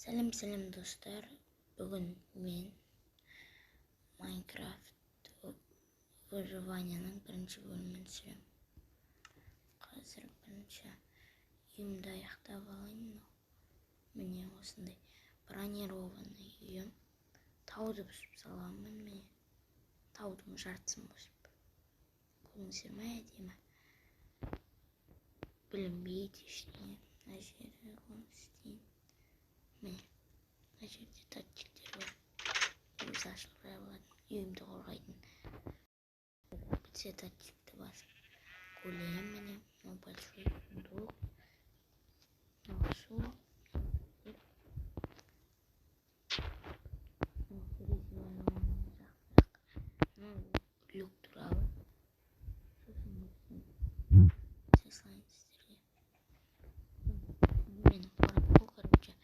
Сәлем достар, бүгін мен Майнкрафт выживанияның бірінші бөлімін түсірем. Қазір бірінші үйімді аяқтап алайын. Міне осындай бронированный үйім. Тауды бұзып саламын, міне таудың жартысын бұзып. Көрдіңіздер ме, әдемі? Білінбейді ештеңе. Мына жері оны істейін. Міне, мына жерде датчиктер бар. Өзі ашылып жая алатын, үйімді қорғайтын. Бітсе датчикті басып көлем, міне, мынау большой сундук. Мынау су. Люк туралы. Сосын сіздерге. Менің қорапқа, короче.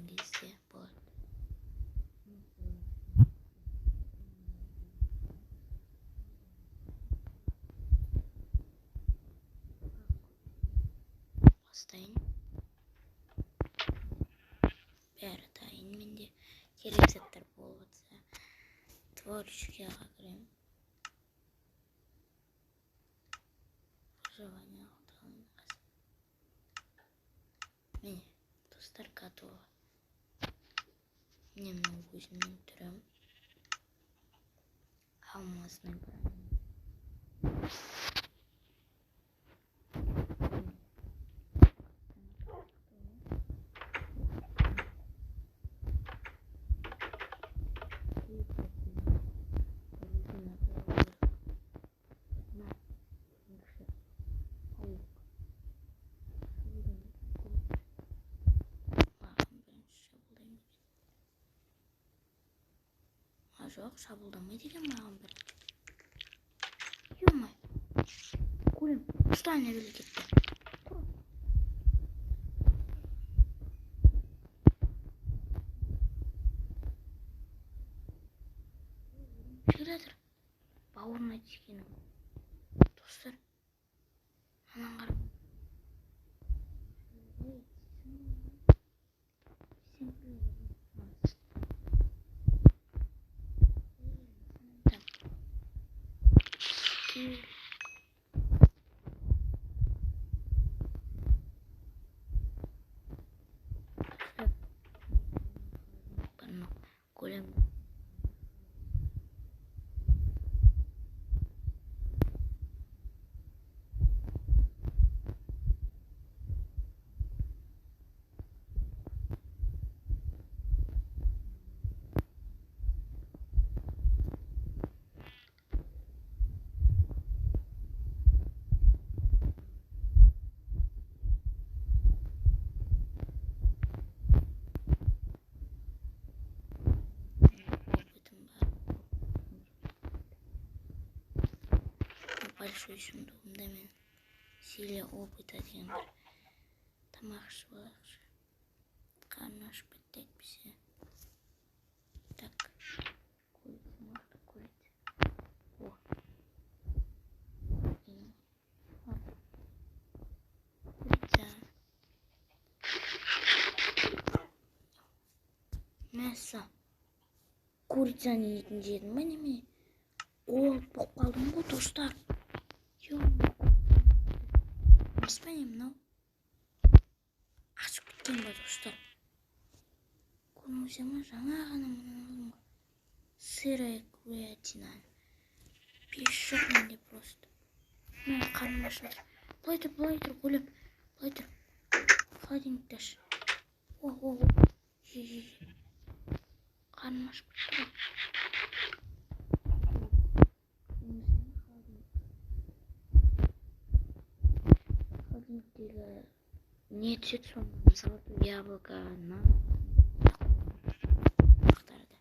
Кезде болады. Бастайын. Бәрі дайын, менде керек заттар болып жатса. Творчествоға кірем. Выживание алтын. Міне, достар готовы. Міне мынау өзімнің түрім. Алмазный броня. Жоқ, шабылдамай деген маған бір. Ё-май. Көрем, ұстайын әбелі кетті. Шырадыр. Бауырына тискенім. Достар, анан қарып. Көлем. Большой сундугымда мен силе опыта деген бір тамақ ішіп алайықшы. Қарны ашып кетті әйтпесе. Так, курица, курица. О. Курица. Мясо. Курицаны етін жедім ба неме? Ол болып қалдым ғой достар. Баспайым мынау. Ашып кеткен ба достар. Көрмесем жаңа ғана мұны сырая курятина. Пеш жоқ менде просто. Мен қарным ашып жатыр. Былай тұр, көлем. Былай тұр. Холодильникті аш. О. Же. Қарным ашып кетті. Не түсет соны, мысалы яблоко, ақтарды.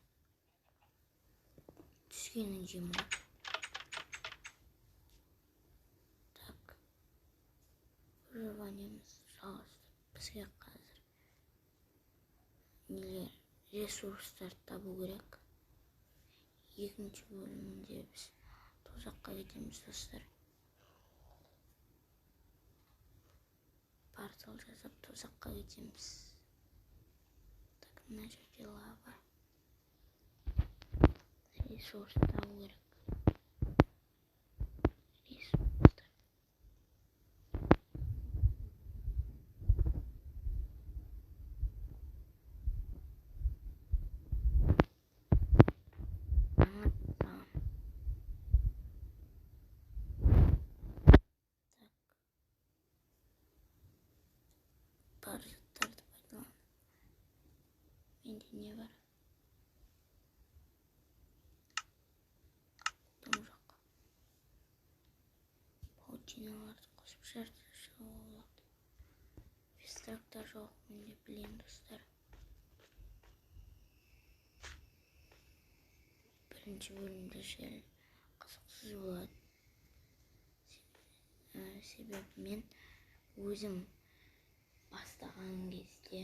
Түскенін жем ғой. Так. Выживаниеміз жалғасты. Бізге қазір нелер ресурстар табу керек. Екінші бөлімінде біз тозаққа кетеміз достар. портал жасап тозаққа кетеміз. Так, мына жерде лава. Ресурс табу керек. Ресурстар. Бар заттарды пайдалан. Менде не бар? Дым жоқ. Паутиналарды қосып жаратылышы болады. Пестрактар жоқ, менде білем достар. Бірінші бөлімде жел қызықсыз болады. Себебі мен өзім бастаған кезде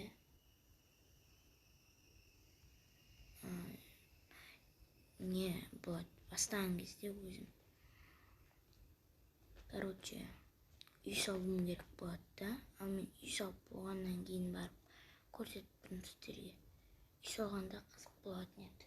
не болады? Бастаған кезде өзім короче үй салуым керек болады да. Ал мен үй салып болғаннан кейін барып көрсетіппін сіздерге. Үй салғанда қызық болатын еді.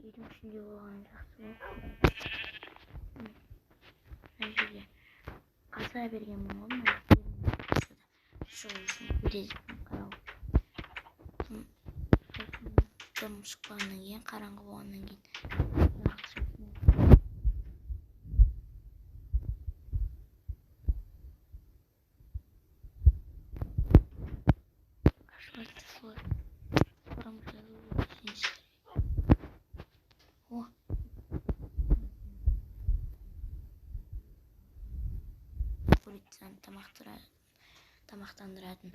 Үйдің ішінде болған жақсы болып. Мына жерде қаза бергенмін ғой, мына сол үшін көрезікпен қарау. Дым шыққаннан кейін, қараңғы болғаннан кейін тамақтандыратын.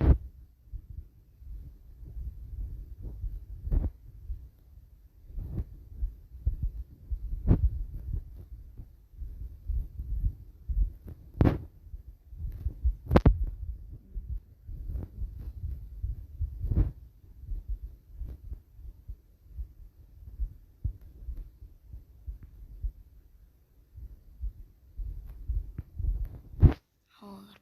Олар